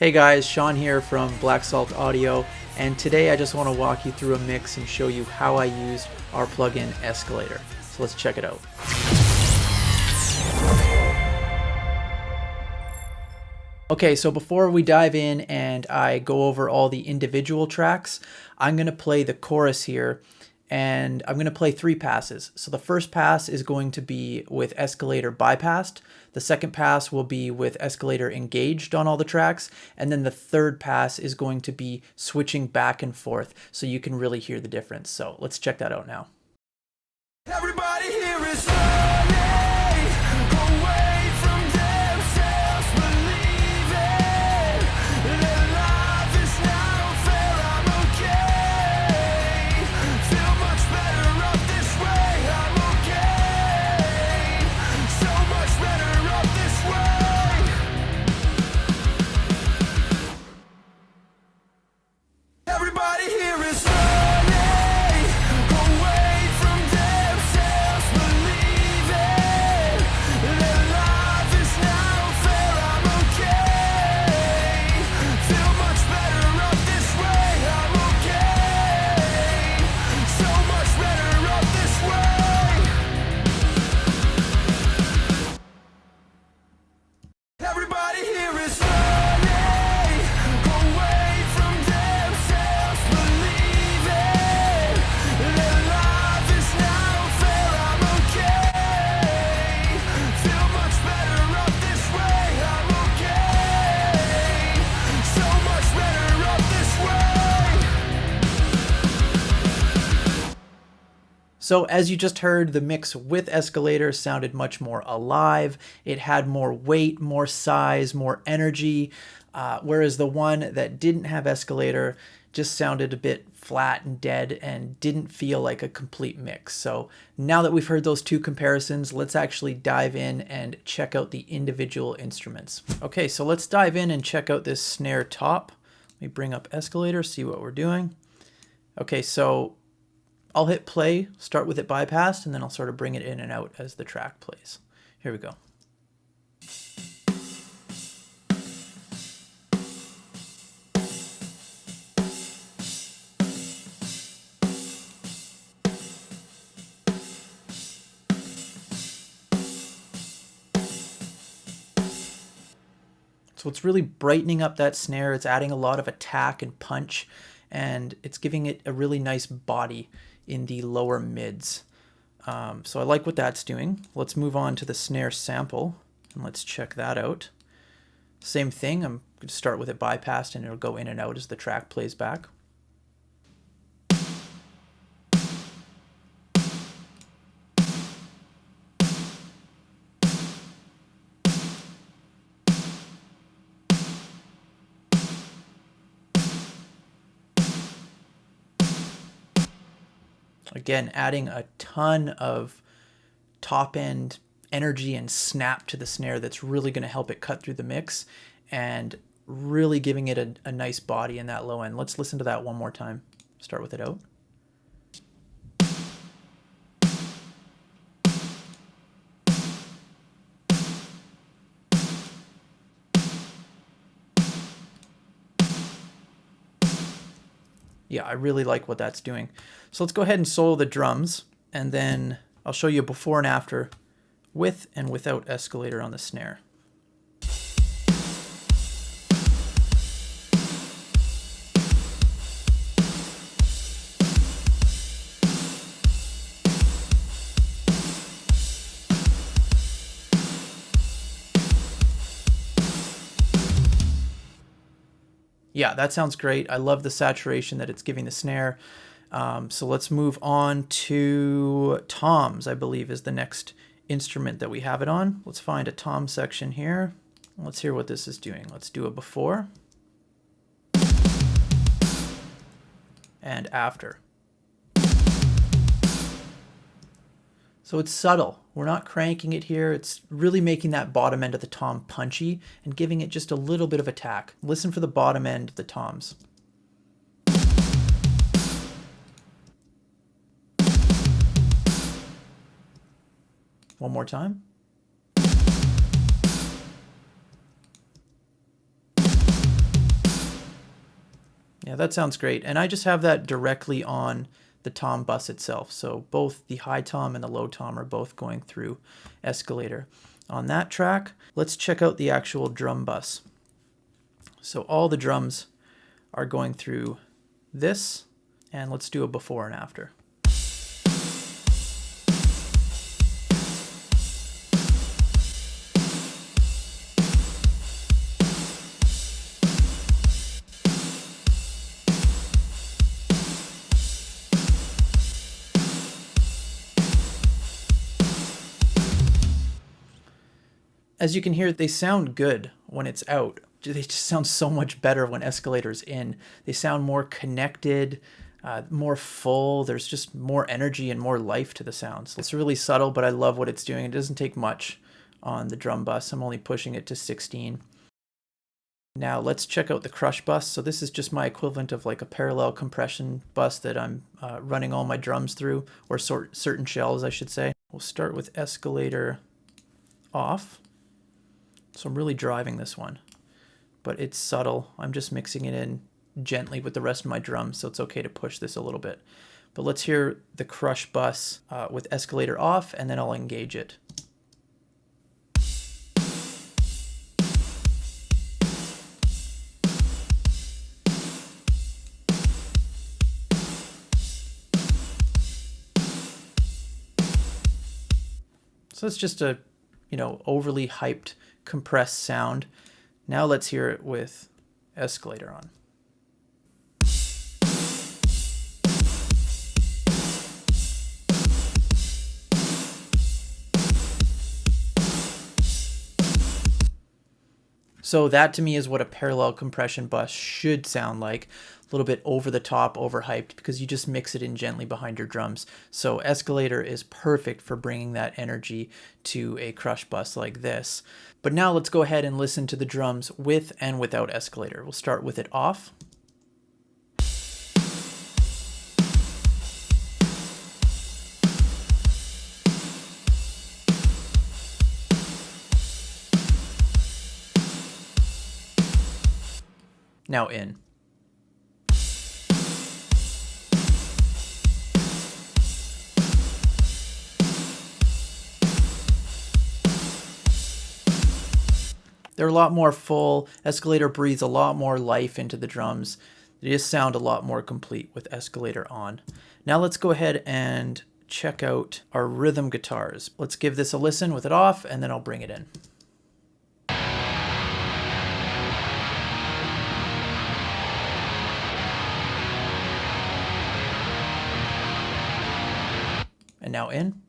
Hey guys, Sean here from Black Salt Audio, and today I just want to walk you through a mix and show you how I used our plugin Escalator. So let's check it out. Okay, so before we dive in and I go over all the individual tracks, I'm going to play the chorus here, and I'm going to play 3 passes. So the first pass is going to be with Escalator bypassed. The second pass will be with Escalator engaged on all the tracks. And then the third pass is going to be switching back and forth so you can really hear the difference. So let's check that out now. Everybody here is running away from themselves, believing that life is not fair. I'm okay, feel much better up this way. I'm okay, so much better up this way. Everybody here is running away from themselves, believing that life is not fair. I'm okay, feel much better up this way. I'm okay, so much better up this way. Everybody here is running away from themselves, believing that life is not fair. I'm okay, feel much better up this way. I'm okay, so much better up this way. So as you just heard, the mix with Escalator sounded much more alive. It had more weight, more size, more energy, whereas the one that didn't have Escalator just sounded a bit flat and dead and didn't feel like a complete mix. So now that we've heard those 2 comparisons, let's actually dive in and check out the individual instruments. Okay, so let's dive in and check out this snare top. Let me bring up Escalator, see what we're doing. Okay, so I'll hit play, start with it bypassed, and then I'll sort of bring it in and out as the track plays. Here we go. So it's really brightening up that snare. It's adding a lot of attack and punch, and it's giving it a really nice body in the lower mids. So I like what that's doing. Let's move on to the snare sample, and let's check that out. Same thing, I'm going to start with it bypassed, and it'll go in and out as the track plays back. Again, adding a ton of top end energy and snap to the snare that's really going to help it cut through the mix and really giving it a nice body in that low end. Let's listen to that one more time. Start with it out. Yeah, I really like what that's doing. So let's go ahead and solo the drums, and then I'll show you before and after with and without Escalator on the snare. Yeah, that sounds great. I love the saturation that it's giving the snare. So let's move on to toms, I believe is the next instrument that we have it on. Let's find a tom section here. Let's hear what this is doing. Let's do a before and after. So it's subtle. We're not cranking it here. It's really making that bottom end of the tom punchy and giving it just a little bit of attack. Listen for the bottom end of the toms. One more time. Yeah, that sounds great. And I just have that directly on the tom bus itself. So both the high tom and the low tom are both going through Escalator. On that track, let's check out the actual drum bus. So all the drums are going through this, and let's do a before and after. As you can hear, they sound good when it's out. They just sound so much better when Escalator's in. They sound more connected, more full. There's just more energy and more life to the sounds. It's really subtle, but I love what it's doing. It doesn't take much on the drum bus. I'm only pushing it to 16. Now let's check out the crush bus. So this is just my equivalent of like a parallel compression bus that I'm running all my drums through, or certain shells, I should say. We'll start with Escalator off. So I'm really driving this one, but it's subtle. I'm just mixing it in gently with the rest of my drums, so it's okay to push this a little bit. But let's hear the crush bus with Escalator off, and then I'll engage it. So it's just a, overly hyped, compressed sound. Now let's hear it with Escalator on. So that to me is what a parallel compression bus should sound like. A little bit over the top, overhyped, because you just mix it in gently behind your drums. So Escalator is perfect for bringing that energy to a crush bus like this. But now let's go ahead and listen to the drums with and without Escalator. We'll start with it off. Now in. They're a lot more full. Escalator breathes a lot more life into the drums. They just sound a lot more complete with Escalator on. Now let's go ahead and check out our rhythm guitars. Let's give this a listen with it off, and then I'll bring it in. And now in.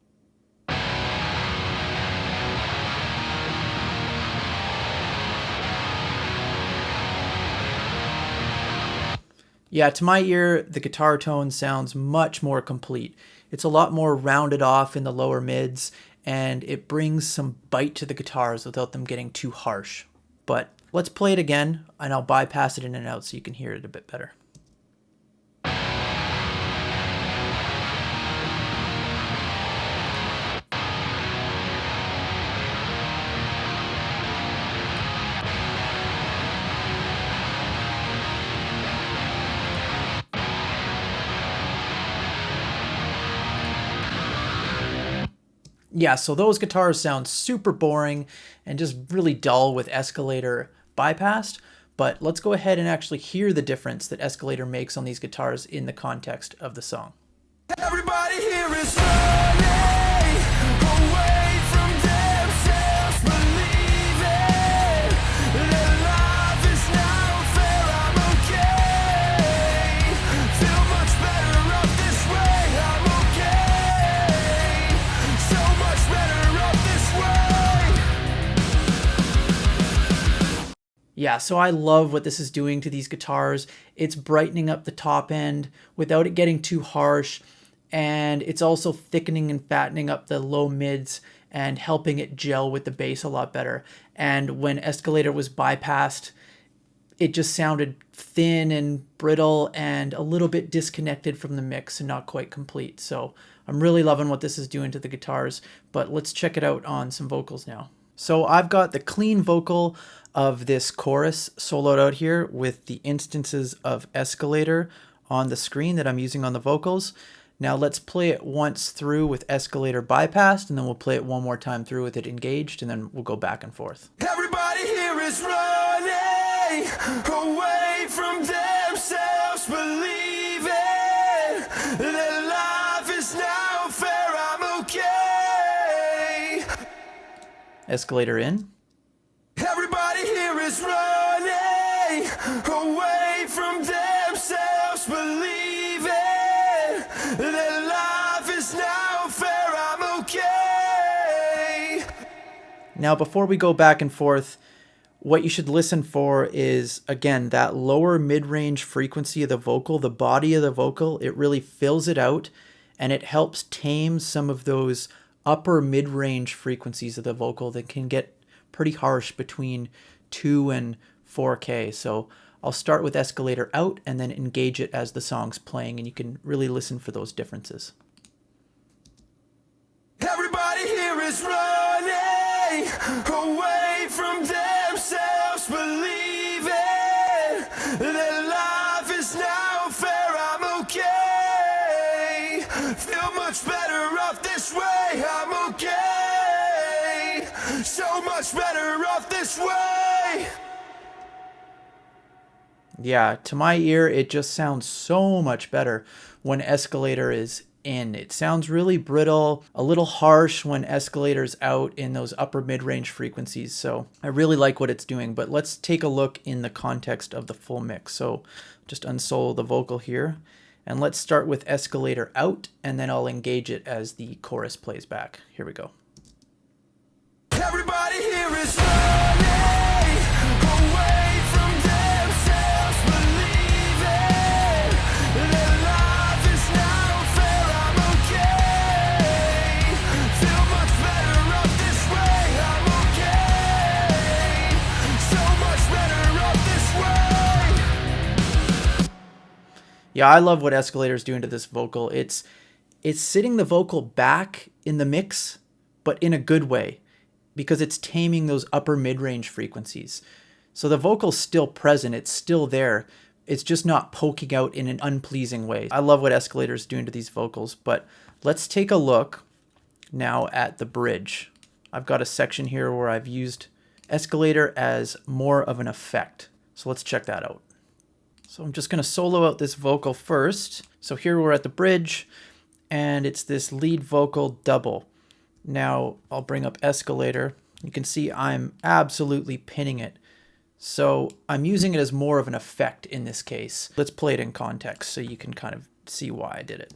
Yeah, to my ear, the guitar tone sounds much more complete. It's a lot more rounded off in the lower mids, and it brings some bite to the guitars without them getting too harsh. But let's play it again, and I'll bypass it in and out so you can hear it a bit better. Yeah, so those guitars sound super boring and just really dull with Escalator bypassed, but let's go ahead and actually hear the difference that Escalator makes on these guitars in the context of the song. Everybody here is running away from themselves, believing that life is not fair. I'm okay, feel much better off this way. I'm okay, so much better off this way. Yeah, so I love what this is doing to these guitars. It's brightening up the top end without it getting too harsh. And it's also thickening and fattening up the low mids and helping it gel with the bass a lot better. And when Escalator was bypassed, it just sounded thin and brittle and a little bit disconnected from the mix and not quite complete. So I'm really loving what this is doing to the guitars, but let's check it out on some vocals now. So I've got the clean vocal of this chorus soloed out here with the instances of Escalator on the screen that I'm using on the vocals. Now let's play it once through with Escalator bypassed, and then we'll play it one more time through with it engaged, and then we'll go back and forth. Everybody here is running away from themselves, believing that life is now fair. I'm okay. Escalator in. Everybody here is running away from themselves, believing that life is now fair. I'm okay. Now before we go back and forth, what you should listen for is, again, that lower mid-range frequency of the vocal, the body of the vocal. It really fills it out, and it helps tame some of those upper mid-range frequencies of the vocal that can get pretty harsh between 2 and 4K. So I'll start with Escalator out and then engage it as the song's playing, and you can really listen for those differences. Everybody here is running away from themselves, believing that life is now fair. I'm okay. Feel much better off this way. I'm okay. So much better off this way. Yeah, to my ear, it just sounds so much better when Escalator is in. It sounds really brittle, a little harsh when Escalator's out in those upper mid-range frequencies. So I really like what it's doing, but let's take a look in the context of the full mix. So just unsolo the vocal here, and let's start with Escalator out, and then I'll engage it as the chorus plays back. Here we go. Everybody here is running away from themselves, believing that life is now fair. I'm okay. Feel much better off this way. I'm okay. So much better off this way. Yeah, I love what Escalator's doing to this vocal. It's sitting the vocal back in the mix, but in a good way, because it's taming those upper mid-range frequencies. So the vocal's still present, it's still there. It's just not poking out in an unpleasing way. I love what Escalator's doing to these vocals, but let's take a look now at the bridge. I've got a section here where I've used Escalator as more of an effect. So let's check that out. So I'm just gonna solo out this vocal first. So here we're at the bridge, and it's this lead vocal double. Now I'll bring up Escalator. You can see I'm absolutely pinning it. So I'm using it as more of an effect in this case. Let's play it in context so you can kind of see why I did it.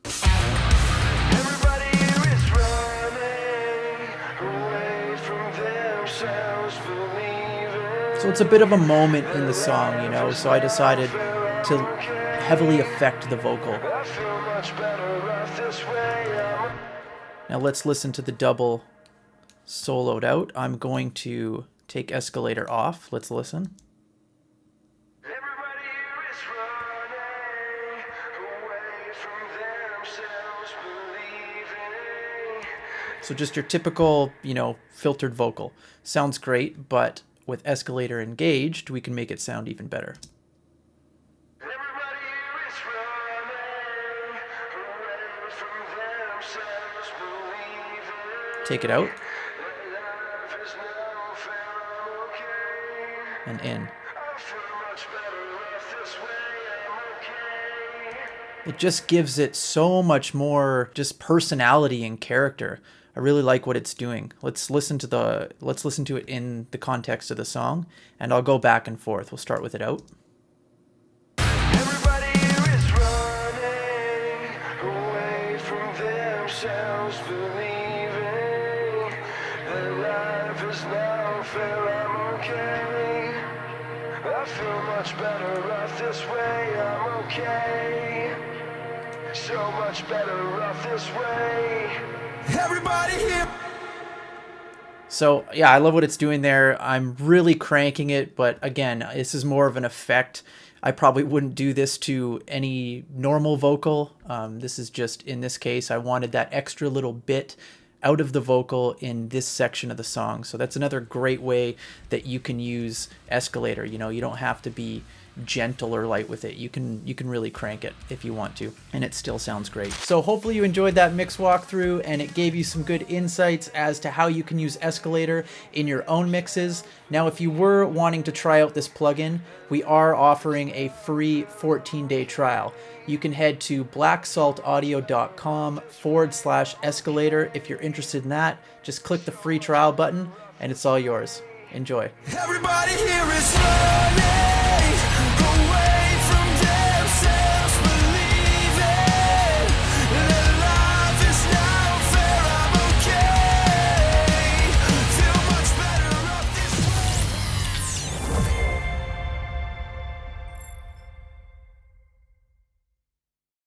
Everybody here is running away from themselves, believing. So it's a bit of a moment in the song, you know, so I decided to heavily affect the vocal. I feel much better off this way. Now let's listen to the double soloed out. I'm going to take Escalator off. Let's listen. Everybody here is running away from themselves, believing. So just your typical, you know, filtered vocal. Sounds great, but with Escalator engaged, we can make it sound even better. Everybody here is running away from themselves, believing. Take it out Life is now fair. I'm okay. and in. I feel much better off this way. I'm okay. It just gives it so much more just personality and character. I really like what it's doing. Let's listen to it in the context of the song, and I'll go back and forth. We'll start with it out. Everybody here is running away from themselves, believing that life is now fair. I'm okay. I feel much better off this way. I'm okay. So much better off this way. Everybody here. So yeah, I love what it's doing there. I'm really cranking it, but again, this is more of an effect. I probably wouldn't do this to any normal vocal. This is just, in this case, I wanted that extra little bit out of the vocal in this section of the song. So that's another great way that you can use Escalator. You know, you don't have to be gentle or light with it. You can really crank it if you want to, and it still sounds great. So hopefully you enjoyed that mix walkthrough and it gave you some good insights as to how you can use Escalator in your own mixes. Now, if you were wanting to try out this plugin, we are offering a free 14-day trial. You can head to blacksaltaudio.com/escalator if you're interested in that. Just click the free trial button and it's all yours. Enjoy. Everybody here is running.